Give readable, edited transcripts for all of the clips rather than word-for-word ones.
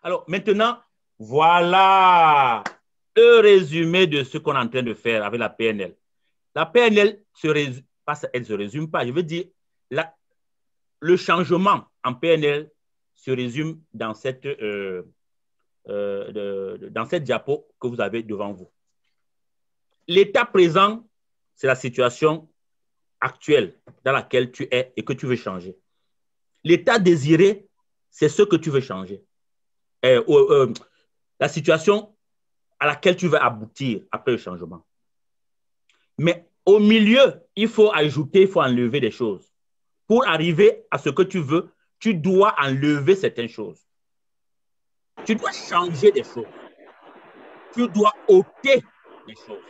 Alors, maintenant, voilà le résumé de ce qu'on est en train de faire avec la PNL. La PNL, elle se résume pas. Je veux dire, le changement en PNL se résume dans cette diapo que vous avez devant vous. L'état présent, c'est la situation actuelle dans laquelle tu es et que tu veux changer. L'état désiré, c'est ce que tu veux changer. La situation à laquelle tu veux aboutir après le changement. Mais au milieu, il faut ajouter, il faut enlever des choses. Pour arriver à ce que tu veux, tu dois enlever certaines choses. Tu dois changer des choses. Tu dois ôter des choses.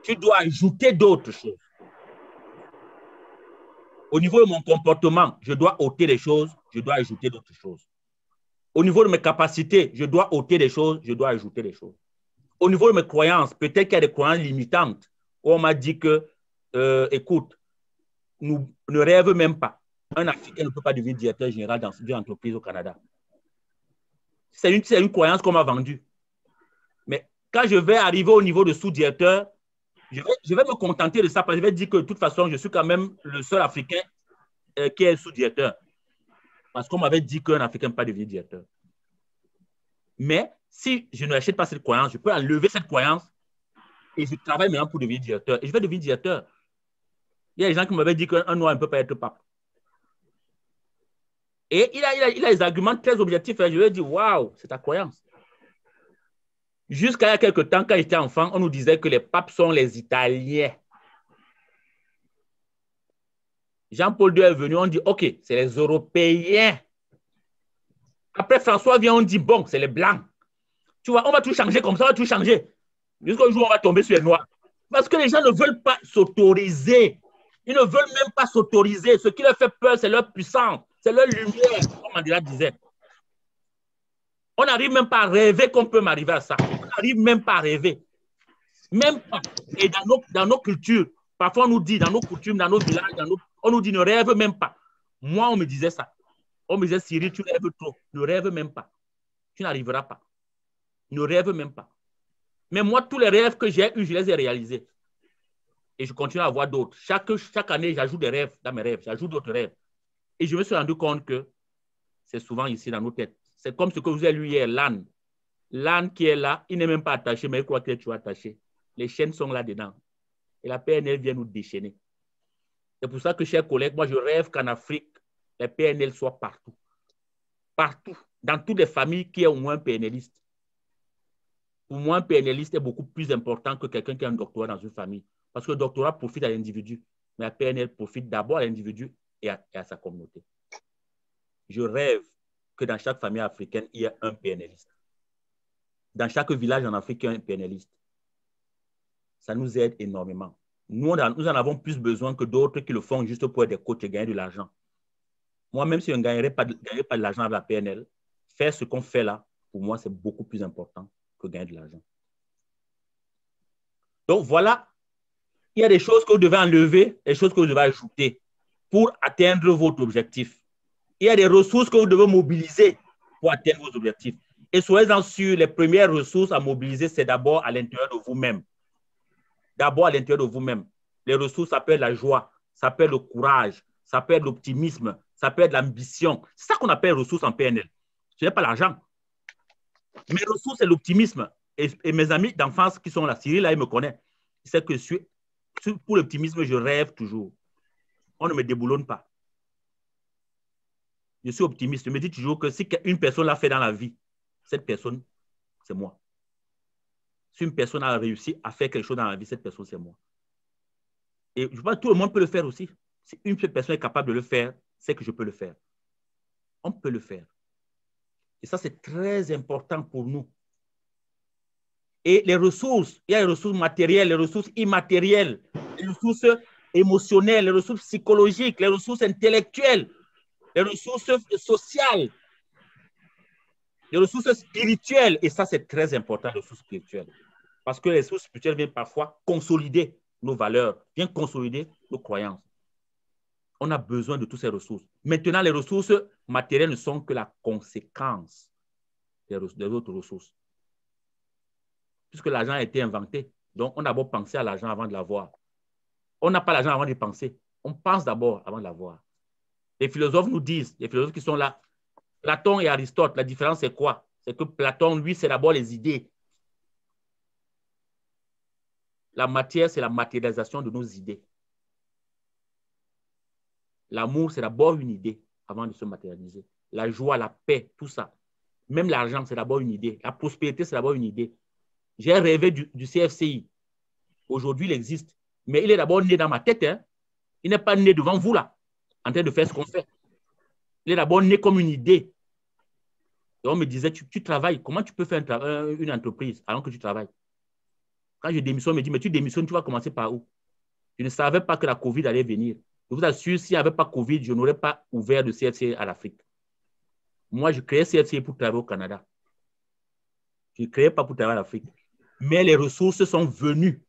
Tu dois ajouter d'autres choses. Au niveau de mon comportement, je dois ôter des choses, je dois ajouter d'autres choses. Au niveau de mes capacités, je dois ôter des choses, je dois ajouter des choses. Au niveau de mes croyances, peut-être qu'il y a des croyances limitantes où on m'a dit que, écoute, ne rêve même pas. Un Africain ne peut pas devenir directeur général dans une entreprise au Canada. C'est une croyance qu'on m'a vendue. Mais quand je vais arriver au niveau de sous-directeur, je vais me contenter de ça parce que je vais dire que de toute façon, je suis quand même le seul Africain qui est sous-directeur. Parce qu'on m'avait dit qu'un Africain ne peut pas devenir directeur. Mais si je ne n'achète pas cette croyance, je peux enlever cette croyance et je travaille maintenant pour devenir directeur. Et je vais devenir directeur. Il y a des gens qui m'avaient dit qu'un noir ne peut pas être pape. Et il a des arguments très objectifs. Je lui ai dit, waouh, c'est ta croyance. Jusqu'à il y a quelques temps, quand j'étais enfant, on nous disait que les papes sont les Italiens. Jean-Paul II est venu, on dit, OK, c'est les Européens. Après François vient, on dit, bon, c'est les Blancs. Tu vois, on va tout changer comme ça, on va tout changer. Jusqu'au jour où on va tomber sur les Noirs. Parce que les gens ne veulent pas s'autoriser. Ils ne veulent même pas s'autoriser. Ce qui leur fait peur, c'est leur puissance, c'est leur lumière, comme Mandela disait. On n'arrive même pas à rêver qu'on peut m'arriver à ça. On n'arrive même pas à rêver. Même pas. Et dans nos cultures, parfois on nous dit, dans nos coutumes, dans nos villages, on nous dit ne rêve même pas. Moi, on me disait ça. On me disait, Cyril, tu rêves trop. Ne rêve même pas. Tu n'arriveras pas. Ne rêve même pas. Mais moi, tous les rêves que j'ai eus, je les ai réalisés. Et je continue à avoir d'autres. Chaque année, j'ajoute des rêves dans mes rêves. J'ajoute d'autres rêves. Et je me suis rendu compte que c'est souvent ici dans nos têtes. C'est comme ce que vous avez lu hier, l'âne. L'âne qui est là, il n'est même pas attaché, mais il croit que tu es attaché. Les chaînes sont là-dedans. Et la PNL vient nous déchaîner. C'est pour ça que, chers collègues, moi, je rêve qu'en Afrique, les PNL soient partout. Partout. Dans toutes les familles qui est au moins PNListe. Pour moi, un PNListe est beaucoup plus important que quelqu'un qui a un doctorat dans une famille. Parce que le doctorat profite à l'individu. Mais la PNL profite d'abord à l'individu et à sa communauté. Je rêve que dans chaque famille africaine, il y ait un PNListe. Dans chaque village en Afrique, il y a un PNListe. Ça nous aide énormément. Nous en avons plus besoin que d'autres qui le font juste pour être des coachs et gagner de l'argent. Moi, même si je ne gagnerais pas de l'argent avec la PNL, faire ce qu'on fait là, pour moi, c'est beaucoup plus important que gagner de l'argent. Donc, voilà, il y a des choses que vous devez enlever, des choses que vous devez ajouter pour atteindre votre objectif. Il y a des ressources que vous devez mobiliser pour atteindre vos objectifs. Et soyez-en sûrs, les premières ressources à mobiliser, c'est d'abord à l'intérieur de vous-même. D'abord à l'intérieur de vous-même. Les ressources, ça peut être la joie, ça peut être le courage, ça peut être l'optimisme, ça peut être l'ambition. C'est ça qu'on appelle ressources en PNL. Ce n'est pas l'argent. Mes ressources, c'est l'optimisme. Et mes amis d'enfance qui sont là, Cyril, là, il me connaît. Il sait que pour l'optimisme, je rêve toujours. On ne me déboulonne pas. Je suis optimiste. Je me dis toujours que si une personne l'a fait dans la vie, cette personne, c'est moi. Si une personne a réussi à faire quelque chose dans la vie, cette personne, c'est moi. Et je pense que tout le monde peut le faire aussi. Si une seule personne est capable de le faire, c'est que je peux le faire. On peut le faire. Et ça, c'est très important pour nous. Et les ressources, il y a les ressources matérielles, les ressources immatérielles, les ressources émotionnelles, les ressources psychologiques, les ressources intellectuelles, les ressources sociales, les ressources spirituelles. Et ça, c'est très important, les ressources spirituelles. Parce que les ressources spirituelles viennent parfois consolider nos valeurs, viennent consolider nos croyances. On a besoin de toutes ces ressources. Maintenant, les ressources matérielles ne sont que la conséquence des autres ressources. Puisque l'argent a été inventé, donc on a d'abord pensé à l'argent avant de l'avoir. On n'a pas l'argent avant de penser. On pense d'abord avant de l'avoir. Les philosophes nous disent, les philosophes qui sont là, Platon et Aristote, la différence c'est quoi? C'est que Platon, lui, c'est d'abord les idées. La matière, c'est la matérialisation de nos idées. L'amour, c'est d'abord une idée avant de se matérialiser. La joie, la paix, tout ça. Même l'argent, c'est d'abord une idée. La prospérité, c'est d'abord une idée. J'ai rêvé du CFCI. Aujourd'hui, il existe. Mais il est d'abord né dans ma tête. Hein. Il n'est pas né devant vous, là, en train de faire ce qu'on fait. Il est d'abord né comme une idée. Et on me disait, tu travailles. Comment tu peux faire une entreprise alors que tu travailles? Quand je démissionne, on me dit, mais tu démissionnes, tu vas commencer par où? Je ne savais pas que la COVID allait venir. Je vous assure, s'il n'y avait pas COVID, je n'aurais pas ouvert de CFC à l'Afrique. Moi, je créais CFC pour travailler au Canada. Je ne créais pas pour travailler à l'Afrique. Mais les ressources sont venues.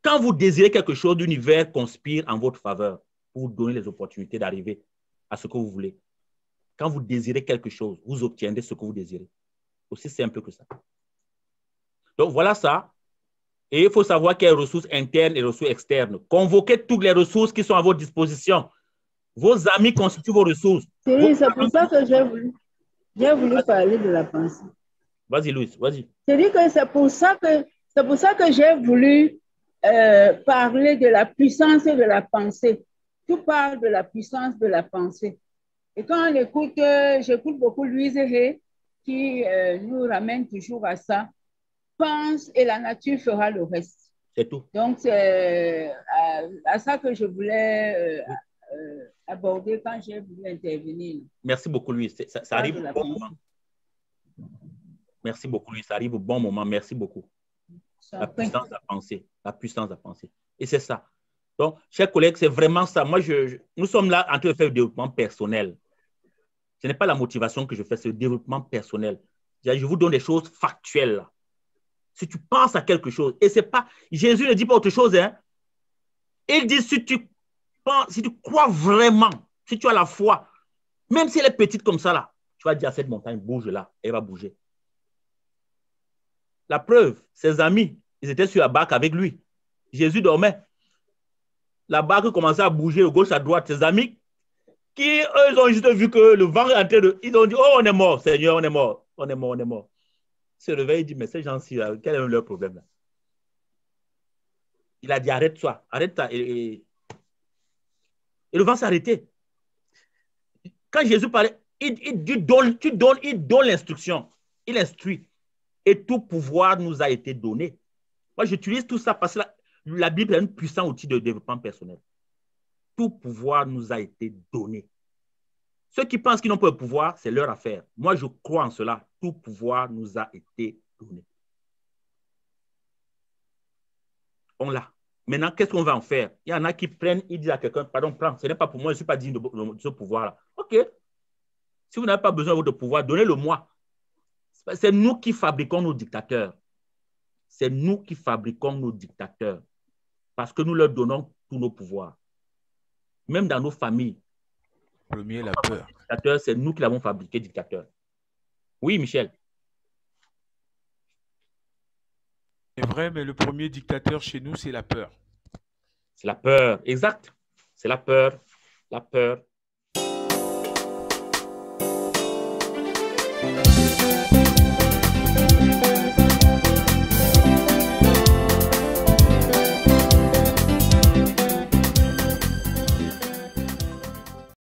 Quand vous désirez quelque chose, l'univers conspire en votre faveur pour vous donner les opportunités d'arriver à ce que vous voulez. Quand vous désirez quelque chose, vous obtiendrez ce que vous désirez. Aussi simple que ça. Donc, voilà ça. Et il faut savoir qu'il y a les ressources internes et les ressources externes. Convoquez toutes les ressources qui sont à votre disposition. Vos amis constituent vos ressources. C'est pour ça que j'ai voulu parler de la pensée. Vas-y, Louis, vas-y. C'est-à-dire que c'est pour ça que j'ai voulu parler de la puissance de la pensée. Tu parles de la puissance de la pensée. Et quand on écoute, j'écoute beaucoup Louise Hay qui nous ramène toujours à ça. Pense et la nature fera le reste. C'est tout. Donc, c'est à ça que je voulais aborder quand j'ai voulu intervenir. Merci beaucoup, Louis. Ça arrive au bon moment. Merci beaucoup, Louis. Ça arrive au bon moment. Merci beaucoup. La puissance de la pensée. La puissance de la pensée. Et c'est ça. Donc, chers collègues, c'est vraiment ça. Moi, nous sommes là en train de faire le développement personnel. Ce n'est pas la motivation que je fais, c'est le développement personnel. Je vous donne des choses factuelles. Là. Si tu penses à quelque chose, et c'est pas, Jésus ne dit pas autre chose, hein. Il dit, si tu crois vraiment, si tu as la foi, même si elle est petite comme ça, là, tu vas dire à cette montagne, bouge là, elle va bouger. La preuve, ses amis, ils étaient sur la barque avec lui. Jésus dormait. La barque commençait à bouger de gauche à droite. Ses amis, qui, eux, ils ont juste vu que le vent est en train de... Ils ont dit, oh, on est mort, Seigneur, on est mort. On est mort, on est mort. Il se réveille, il dit, mais ces gens-ci, quel est leur problème là? Il a dit, arrête-toi, arrête-toi. Et le vent s'est arrêté. Quand Jésus parlait, il donne l'instruction. Il instruit. Et tout pouvoir nous a été donné. Moi, j'utilise tout ça parce que la Bible est un puissant outil de développement personnel. Tout pouvoir nous a été donné. Ceux qui pensent qu'ils n'ont pas le pouvoir, c'est leur affaire. Moi, je crois en cela. Tout pouvoir nous a été donné. On l'a. Maintenant, qu'est-ce qu'on va en faire? Il y en a qui prennent, ils disent à quelqu'un, pardon, prends, ce n'est pas pour moi, je ne suis pas digne de ce pouvoir-là. OK. Si vous n'avez pas besoin de votre pouvoir, donnez-le-moi. C'est nous qui fabriquons nos dictateurs. C'est nous qui fabriquons nos dictateurs. Parce que nous leur donnons tous nos pouvoirs. Même dans nos familles. Premier, la peur. Dictateur, c'est nous qui l'avons fabriqué, dictateur. Oui, Michel. C'est vrai, mais le premier dictateur chez nous, c'est la peur. C'est la peur, exact. C'est la peur. La peur.